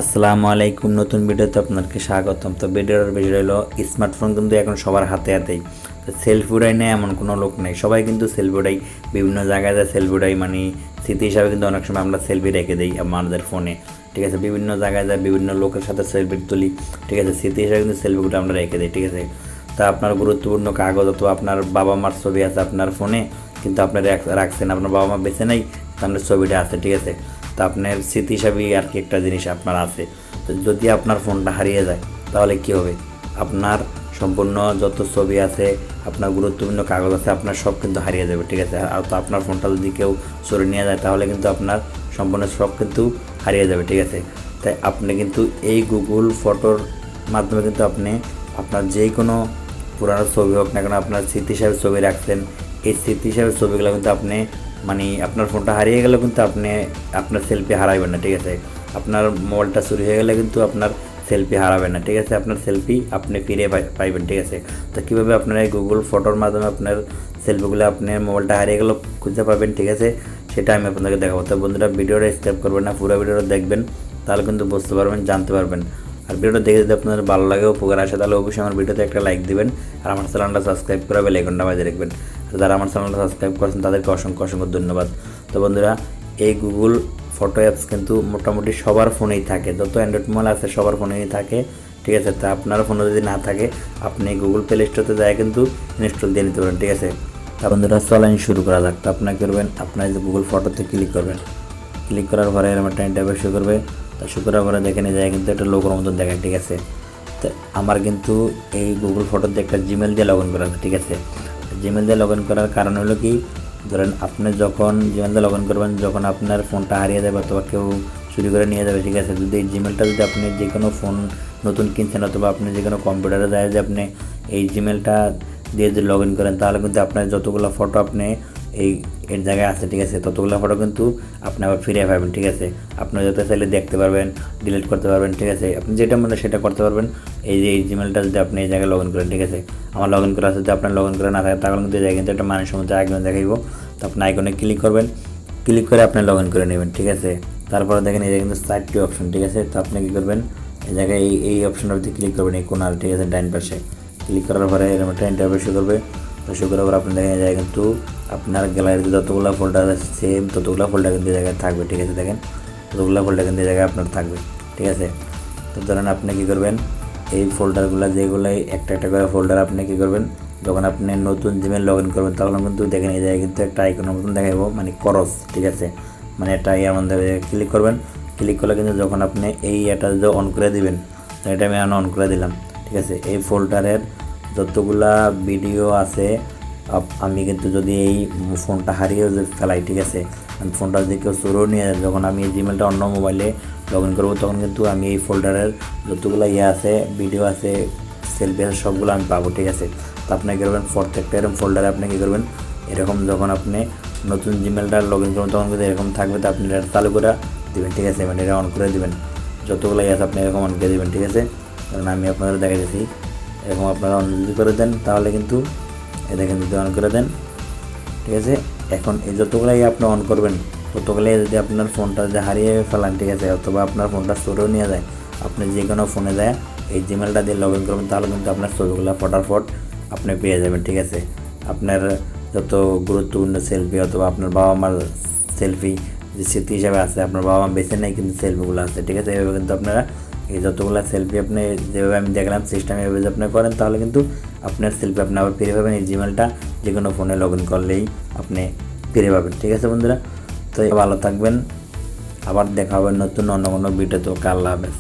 আসসালামু আলাইকুম, নতুন ভিডিওতে আপনাকে স্বাগতম। তো ভিডিওর বিষয় হলো স্মার্টফোন কিন্তু এখন সবার হাতে হাতেই। তো সেলফি উঠাই নেই এমন কোনো লোক নেই, সবাই কিন্তু সেলফি উঠাই, বিভিন্ন জায়গায় যায় সেলফি উঠাই, মানে স্মৃতি হিসাবে কিন্তু অনেক সময় আমরা সেলফি রেখে দিই আমাদের ফোনে। ঠিক আছে, বিভিন্ন জায়গায় যায় বিভিন্ন লোকের সাথে সেলফি তুলি। ঠিক আছে, স্মৃতি হিসাবে কিন্তু সেলফিগুলো আমরা রেখে দিই। ঠিক আছে, তা আপনার গুরুত্বপূর্ণ কাগজ অথবা আপনার বাবা মার ছবি আছে আপনার ফোনে, কিন্তু আপনার রাখছেন, আপনার বাবা মা বেঁচে নেই, আপনার ছবিটা আছে। ঠিক আছে, তা আপনার স্মৃতি হিসাবেই আর কি একটা জিনিস আপনার আছে। তো যদি আপনার ফোনটা হারিয়ে যায় তাহলে কী হবে? আপনার সম্পূর্ণ যত ছবি আছে, আপনার গুরুত্বপূর্ণ কাগজ আছে, আপনার সব কিন্তু হারিয়ে যাবে। ঠিক আছে, আর তো আপনার ফোনটা যদি কেউ চুরি নিয়ে যায় তাহলে কিন্তু আপনার সম্পূর্ণ সব কিন্তু হারিয়ে যাবে। ঠিক আছে, তাই আপনি কিন্তু এই গুগল ফটোর মাধ্যমে কিন্তু আপনি আপনার যে কোনো পুরানো ছবি হোক না কেন, আপনার স্মৃতি হিসাবে ছবি রাখছেন, এই স্মৃতি হিসাবে ছবিগুলো কিন্তু আপনি মানে আপনার ফোনটা হারিয়ে গেলেও কিন্তু আপনি আপনার সেলফি হারাইবেন না। ঠিক আছে, আপনার মোবাইলটা চুরি হয়ে গেলে কিন্তু আপনার সেলফি হারাবেন না। ঠিক আছে, আপনার সেলফি আপনি ফিরে পাইবেন। ঠিক আছে, তো কীভাবে আপনার এই গুগল ফটোর মাধ্যমে আপনার সেলফিগুলো আপনার মোবাইলটা হারিয়ে গেলেও খুঁজে পাবেন, ঠিক আছে, সেটা আমি আপনাদেরকে দেখাবো। তো বন্ধুরা, ভিডিওটা স্কিপ করবেন না, পুরো ভিডিওটা দেখবেন, তাহলে কিন্তু বুঝতে পারবেন, জানতে পারবেন। আর ভিডিওটা দেখে যদি আপনাদের ভালো লাগে, উপকার আসে, তাহলে অবশ্যই আমার ভিডিওতে একটা লাইক দিবেন, আর আমার চ্যানেলটা সাবস্ক্রাইব করে বেল আইকনটা বাজিয়ে রাখবেন। আর যারা আমার চ্যানেলটা সাবস্ক্রাইব করেছেন তাদেরকে অসংখ্য অসংখ্য ধন্যবাদ। তো বন্ধুরা, এই গুগল ফটো অ্যাপস কিন্তু মোটামুটি সবার ফোনেই থাকে, যত অ্যান্ড্রয়েড মোবাইল আছে সবার ফোনেই থাকে। ঠিক আছে, তা আপনার ফোনে যদি না থাকে আপনি গুগল প্লে স্টোরে যায় কিন্তু ইনস্টল দিয়ে নিতে পারেন। ঠিক আছে, তা বন্ধুরা চলেন শুরু করা যাক। তো আপনার করবেন, আপনার যে গুগল ফটোতে ক্লিক করবেন, ক্লিক করার পরে এরকম একটা ইন্টারফেস শুরু করবে। তো শুরু করার পরে দেখে নিয়ে যায় কিন্তু একটা লোগোর মতন দেখায়। ঠিক আছে, তো আমার কিন্তু এই গুগল ফটোতে একটা জিমেল দিয়ে লগ ইন করা আছে। ঠিক আছে, জিমেল দিয়ে লগ ইন করার কারণ হলো কি, ধরেন আপনি যখন জিমেল দিয়ে লগ ইন করবেন, যখন আপনার ফোনটা হারিয়ে যাবে অথবা কেউ চুরি করে নিয়ে যাবে, ঠিক আছে, যদি এই জিমেলটা যদি আপনি যে কোনো ফোন নতুন কিনছেন অথবা আপনি যে কোনো কম্পিউটারে যায় যে আপনি এই জিমেলটা দিয়ে যদি লগ ইন করেন, তাহলে কিন্তু আপনার যতগুলো ফটো আপনি এই এর জায়গায় আছে, ঠিক আছে, ততগুলো ফটো কিন্তু আপনি আবার ফিরে পাবেন। ঠিক আছে, আপনি যত চাইলে দেখতে পারবেন, ডিলিট করতে পারবেন। ঠিক আছে, আপনি যেটা মনে সেটা করতে পারবেন। এই যে এই জিমেলটা যদি আপনি এই জায়গায় লগ ইন করেন, ঠিক আছে, আমার লগ ইন করা আছে, যদি আপনার লগ ইন করে না থাকে তাহলে কিন্তু এই জায়গায় কিন্তু একটা মানুষ মধ্যে আইকন দেখাইব। তো আপনি আইকনে ক্লিক করবেন, ক্লিক করে আপনি লগ ইন করে নেবেন। ঠিক আছে, তারপরে দেখেন এই জায়গায় কিন্তু 4টি অপশন। ঠিক আছে, তো আপনি কী করবেন, এই জায়গায় এই অপশনটার মধ্যে ক্লিক করবেন, এই কোনার, ঠিক আছে, ডাইন পাশে ক্লিক করার পরে এরকম একটা ইন্টারভিউ শুরু করবে। তো শুরু করার পর আপনি দেখেন যায় কিন্তু আপনার গ্যালারিতে যতগুলো ফোল্ডার আছে সেম ততগুলো ফোল্ডার কিন্তু এই জায়গায় থাকবে। ঠিক আছে, দেখেন ততগুলো ফোল্ডার কিন্তু এই জায়গায় আপনার থাকবে। ঠিক আছে, তো ধরেন আপনি কী করবেন, এই ফোল্ডারগুলো যেগুলো একটা একটা করে ফোল্ডার আপনি কী করবেন, যখন আপনি নতুন জিমেল লগ ইন করবেন তখন কিন্তু দেখেন এই জায়গায় কিন্তু একটা আইকনের মতন দেখাবো, মানে করস। ঠিক আছে, মানে এটা ইয়ার মধ্যে ক্লিক করবেন, ক্লিক করলে কিন্তু যখন আপনি এই এটা যদি অন করে দিবেন, এটা আমি অন করে দিলাম। ঠিক আছে, এই ফোল্ডারের যতগুলা ভিডিও আছে আমি কিন্তু যদি এই ফোনটা হারিয়ে ফেলাই, ঠিক আছে, আমি ফোনটা যদি কেউ চুরিও নিয়ে যায়, যখন আমি এই জিমেলটা অন্য মোবাইলে লগ ইন করবো তখন কিন্তু আমি এই ফোল্ডারের যতগুলো আছে ভিডিও আছে সেলফি আছে সবগুলো আমি পাবো। ঠিক আছে, তো আপনি কী করবেন, প্রত্যেকটা এরকম ফোল্ডারে আপনি কী করবেন, এরকম যখন আপনি নতুন জিমেলটা লগ ইন করবেন তখন কিন্তু এরকম থাকবে। তো আপনি এটা চালু করে দেবেন। ঠিক আছে, মানে এটা অন করে দেবেন, যতগুলো আছে আপনি এরকম অন করে দেবেন। ঠিক আছে, কারণ আমি আপনাদের দেখা দিচ্ছি, এরকম আপনারা অন যদি করে দেন তাহলে কিন্তু এ দেখেন যদি অন করে দেন। ঠিক আছে, এখন এই যতগুলাই আপনি অন করবেন ততগুলাই যদি আপনার ফোনটা যদি হারিয়ে ফেলান, ঠিক আছে, অথবা আপনার ফোনটা চুরিও নিয়ে যায়, আপনি যে কোনো ফোনে যায় এই জিমেলটা দিয়ে লগ ইন করবেন তাহলে কিন্তু আপনার ছবিগুলো ফটাফট আপনি পেয়ে যাবেন। ঠিক আছে, আপনার যত গুরুত্বপূর্ণ সেলফি অথবা আপনার বাবা মার সেলফি যে স্মৃতি হিসাবে আছে, আপনার বাবা মা বেছে নেই কিন্তু সেলফিগুলো আছে। ঠিক আছে, এভাবে কিন্তু আপনারা এই যতগুলো সেলফি আপনি যেভাবে আমি দেখলাম সিস্টেম এভাবে যদি আপনি করেন তাহলে কিন্তু আপনার সেলফি আপনি আবার ফিরে পাবেন। এই জিমেলটা যে কোনো ফোনে লগ ইন করলেই আপনি ফিরে পাবেন। ঠিক আছে বন্ধুরা, তো ভালো থাকবেন, আবার দেখা হবে নতুন অন্য কোনো ভিডিওতে। আল্লাহ হাফেজ।